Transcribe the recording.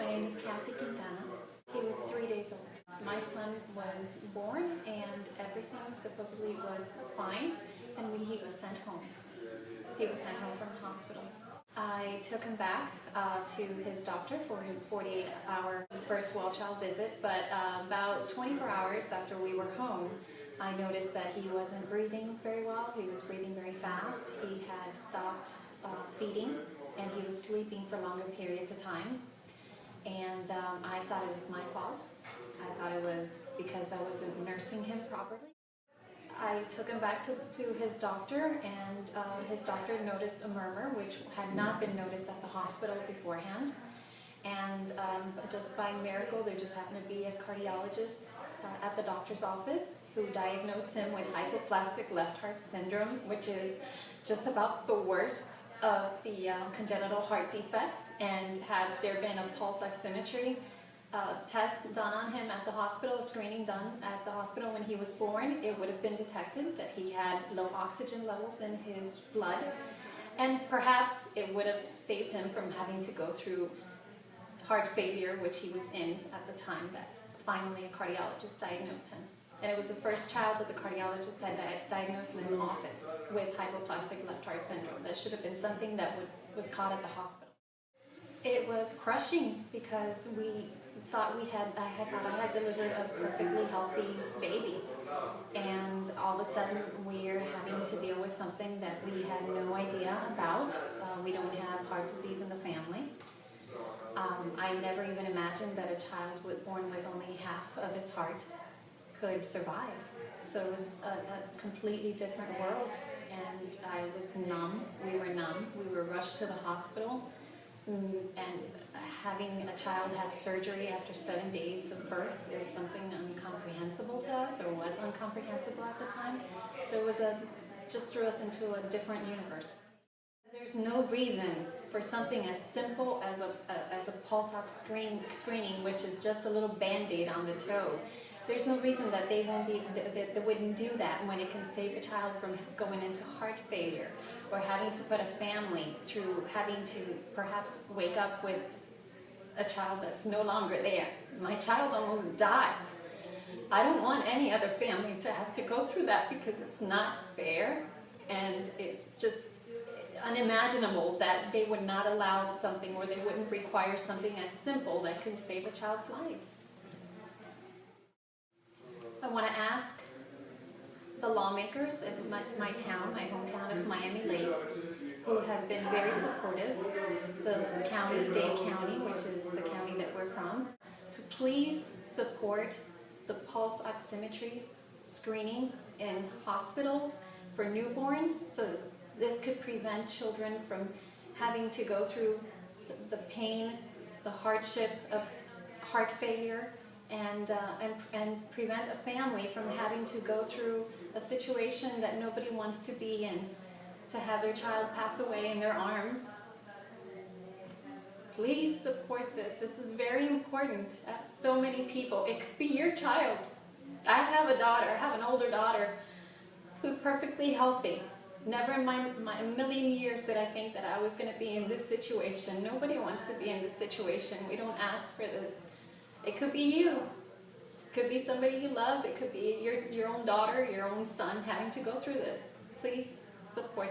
My name is Cathy Quintana. He was 3 days old. My son was born and everything supposedly was fine, and he was sent home. He was sent home from the hospital. I took him back to his doctor for his 48-hour first well-child visit, but about 24 hours after we were home, I noticed that he wasn't breathing very well. He was breathing very fast. He had stopped feeding, and he was sleeping for longer periods of time. And I thought it was my fault. I thought it was because I wasn't nursing him properly. I took him back to his doctor, and his doctor noticed a murmur, which had not been noticed at the hospital beforehand. And just by miracle, there just happened to be a cardiologist at the doctor's office who diagnosed him with hypoplastic left heart syndrome, which is just about the worst of the congenital heart defects. And had there been a pulse oximetry test done on him at the hospital, a screening done at the hospital when he was born, it would have been detected that he had low oxygen levels in his blood, and perhaps it would have saved him from having to go through heart failure, which he was in at the time that finally a cardiologist diagnosed him. And it was the first child that the cardiologist had diagnosed in his office with hypoplastic left heart syndrome. That should have been something that was caught at the hospital. It was crushing because I thought I had delivered a perfectly healthy baby, and all of a sudden we're having to deal with something that we had no idea about. We don't have heart disease in the family. I never even imagined that a child born with only half of his heart could survive. So it was a completely different world, and I was numb. We were numb. We were rushed to the hospital, and having a child have surgery after 7 days of birth is something incomprehensible to us, or was incomprehensible at the time. So it was just threw us into a different universe. There's no reason for something as simple as a pulse ox screening, which is just a little band-aid on the toe. There's no reason that they wouldn't do that when it can save a child from going into heart failure, or having to put a family through having to perhaps wake up with a child that's no longer there. My child almost died. I don't want any other family to have to go through that, because it's not fair, and it's just unimaginable that they would not allow something, or they wouldn't require something as simple that could save a child's life. I want to ask the lawmakers in my town, my hometown of Miami Lakes, who have been very supportive, the county, Dade County, which is the county that we're from, to please support the pulse oximetry screening in hospitals for newborns, so this could prevent children from having to go through the pain, the hardship of heart failure, and prevent a family from having to go through a situation that nobody wants to be in, to have their child pass away in their arms. Please support this. This is very important. So many people. It could be your child. I have a daughter. I have an older daughter who's perfectly healthy. Never in my million years did I think that I was going to be in this situation. Nobody wants to be in this situation. We don't ask for this. It could be you. It could be somebody you love. It could be your own daughter, your own son having to go through this. Please support